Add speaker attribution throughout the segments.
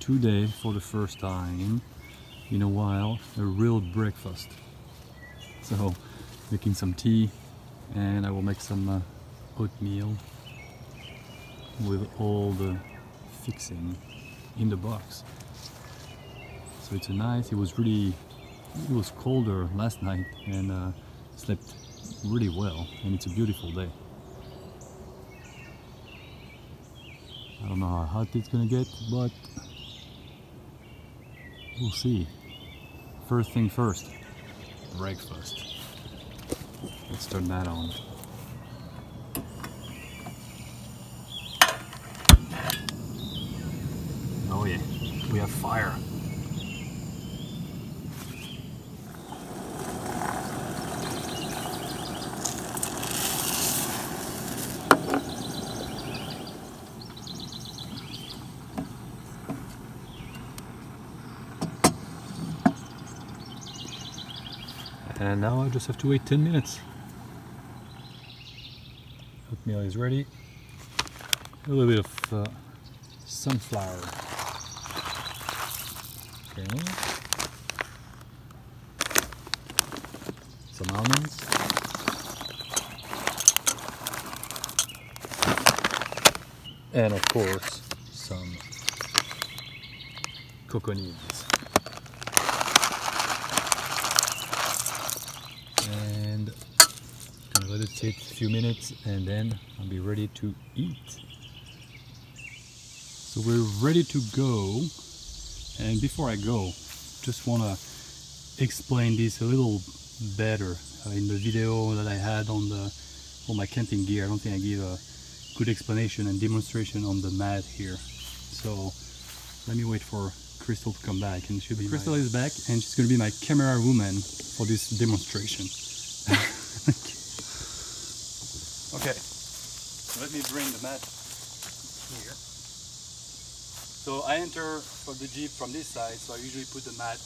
Speaker 1: today, for the first time in a while, a real breakfast. So making some tea, and I will make some oatmeal with all the fixing in the box. So it's a nice, it was colder last night, and slept really well, and it's a beautiful day. I don't know how hot it's gonna get, but we'll see. First thing first, breakfast. Let's turn that on. Oh yeah, we have fire. And now I just have to wait 10 minutes. Oatmeal is ready. A little bit of sunflower. Okay. Some almonds. And of course, some coconuts. And I'm gonna let it sit a few minutes, and then I'll be ready to eat. So we're ready to go, and before I go, just want to explain this a little better. In the video that I had on all my camping gear, I don't think I gave a good explanation and demonstration on the mat here. So let me wait for Crystal to come back, and she'll be Crystal is back, and she's going to be my camera woman for this demonstration. Okay, let me bring the mat here. So I enter from the Jeep from this side, so I usually put the mat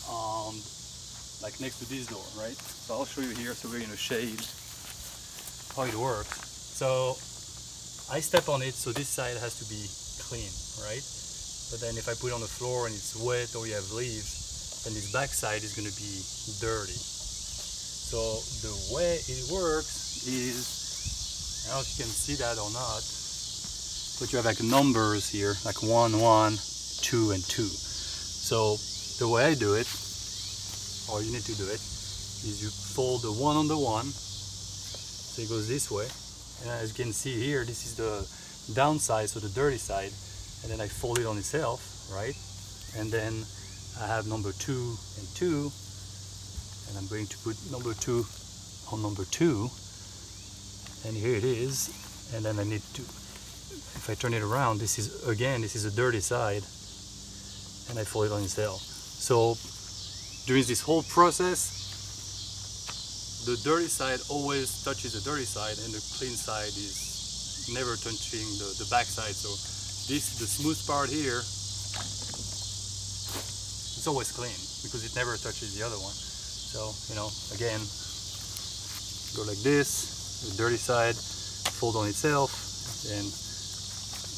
Speaker 1: on, like next to this door, right? So I'll show you here, so we're in a shade, how it works. So I step on it, so this side has to be clean, right? But then if I put it on the floor and it's wet or you have leaves, then this back side is going to be dirty. So the way it works is, I don't know if you can see that or not, but you have like numbers here, like 1, 1, 2, and 2. So the way I do it, or you need to do it, is you fold the 1 on the 1, so it goes this way. And as you can see here, this is the downside, so the dirty side, and then I fold it on itself, right? And then I have number 2 and 2, and I'm going to put number 2 on number 2, and here it is. And then I need to, if I turn it around, this is a dirty side, and I fold it on itself. So during this whole process, the dirty side always touches the dirty side, and the clean side is never touching the back side. So the smooth part here, it's always clean because it never touches the other one. So, you know, again, go like this, the dirty side fold on itself, and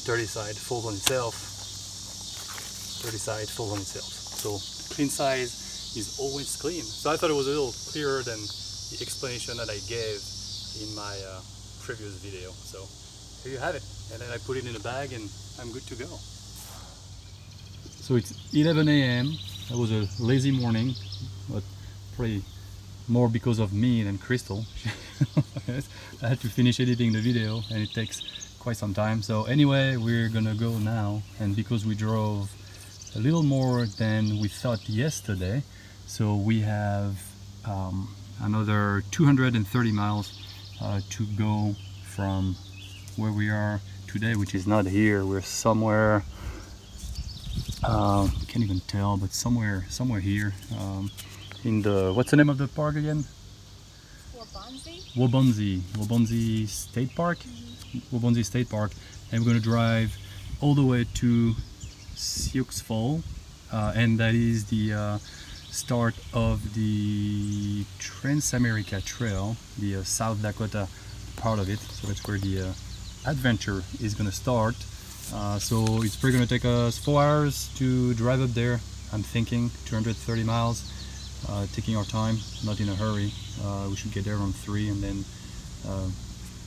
Speaker 1: dirty side fold on itself, dirty side fold on itself. So clean side is always clean. So I thought it was a little clearer than the explanation that I gave in my previous video. So here you have it, and then I put it in a bag and I'm good to go. So it's 11 a.m. That was a lazy morning, but probably more because of me than Crystal. I had to finish editing the video, and it takes quite some time. So anyway, we're gonna go now, and because we drove a little more than we thought yesterday, so we have another 230 miles to go from where we are today, which is not here. We're somewhere, can't even tell, but somewhere here in the, what's the name of the park again? Wabaunsee State Park. Wabaunsee State Park, and we're going to drive all the way to Sioux Falls, and that is the start of the Trans-America Trail, the South Dakota part of it. So that's where the adventure is going to start, So it's probably gonna take us 4 hours to drive up there. I'm thinking 230 miles, taking our time, not in a hurry. We should get there around 3 and then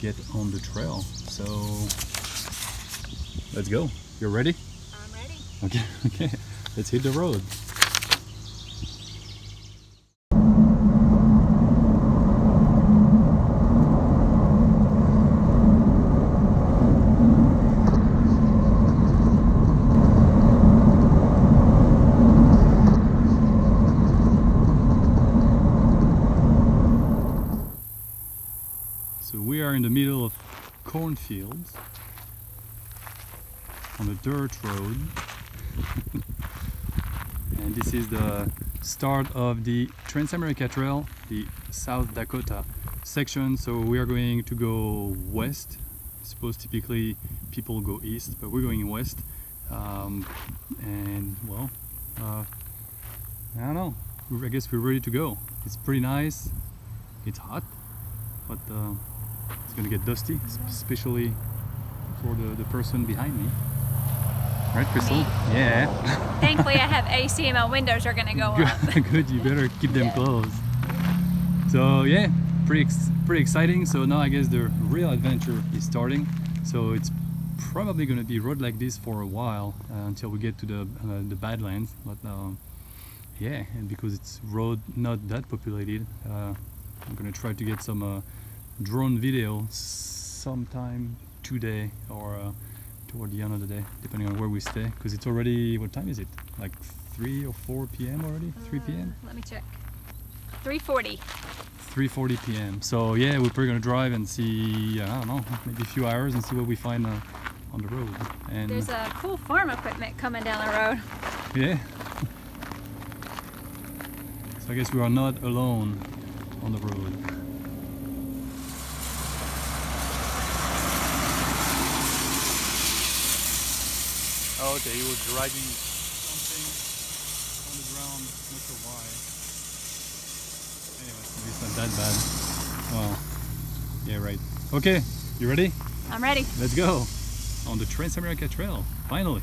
Speaker 1: get on the trail. So let's go. You're ready?
Speaker 2: I'm ready.
Speaker 1: Okay, let's hit the road. So we are in the middle of cornfields on a dirt road. And this is the start of the Trans-America Trail, the South Dakota section. So we are going to go west. I suppose typically people go east, but we're going west. And well, I don't know, I guess we're ready to go. It's pretty nice, it's hot, but it's gonna get dusty, especially for the person behind me. Right, Crystal?
Speaker 2: Me.
Speaker 1: Yeah.
Speaker 2: Thankfully, I have AC and my windows are gonna go up.
Speaker 1: Good, you better keep them closed. So yeah, pretty exciting. So now I guess the real adventure is starting. So it's probably gonna be road like this for a while until we get to the Badlands. But yeah, and because it's road not that populated, I'm gonna try to get some drone video sometime today or toward the end of the day, depending on where we stay, because it's already, what time is it? Like 3 or 4 p.m. already? 3 p.m.?
Speaker 2: Let me check. 3:40.
Speaker 1: 3:40 p.m. So yeah, we're probably gonna drive and see, I don't know, maybe a few hours and see what we find on the road. And
Speaker 2: there's a cool farm equipment coming down the road.
Speaker 1: Yeah. So I guess we are not alone on the road. Oh, okay, he was dragging something on the ground, not sure why. Anyway, maybe it's not that bad. Well, yeah, right. Okay, you ready?
Speaker 2: I'm ready.
Speaker 1: Let's go on the Trans-America Trail, finally.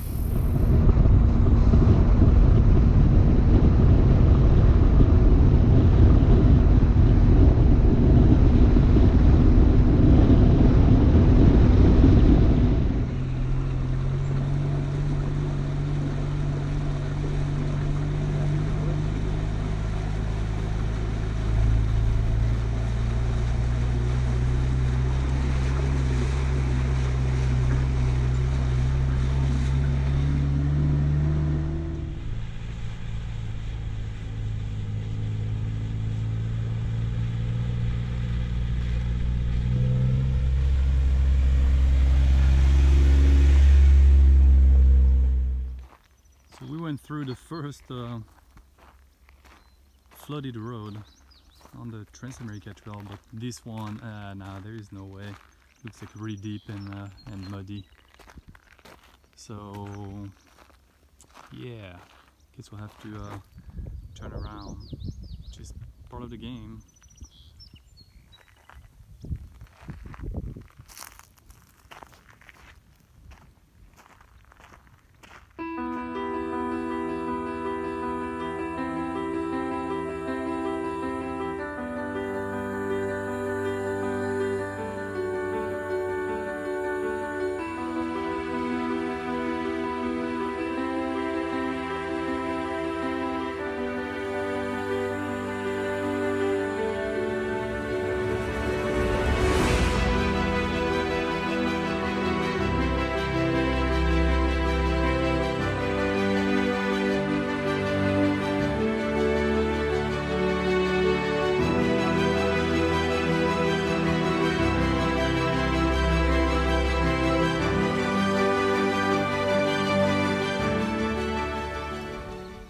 Speaker 1: Through the first flooded road on the Trans-America Trail, but this one, nah, there is no way. Looks like really deep and muddy. So yeah, guess we'll have to turn around, which is part of the game.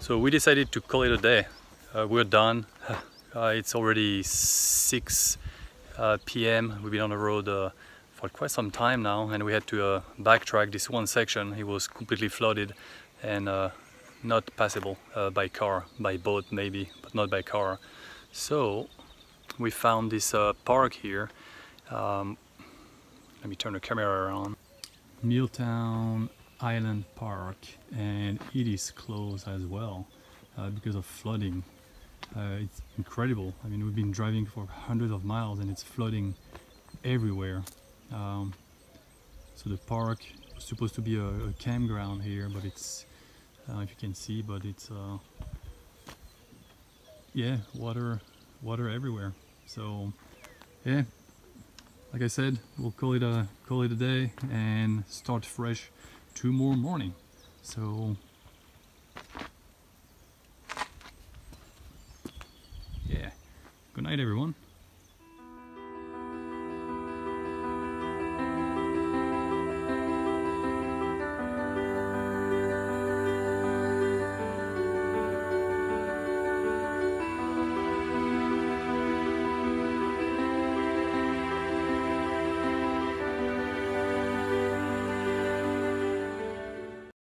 Speaker 1: So we decided to call it a day. We're done. It's already 6 p.m. We've been on the road for quite some time now, and we had to backtrack this one section. It was completely flooded and not passable by car, by boat maybe, but not by car. So we found this park here. Let me turn the camera around. Milltown Island Park, and it is closed as well because of flooding. It's incredible. I mean, we've been driving for hundreds of miles and it's flooding everywhere. So the park was supposed to be a campground here, but it's, I don't know if you can see, but it's yeah, water everywhere. So yeah, like I said, we'll call it a day and start fresh tomorrow morning. So yeah, good night everyone.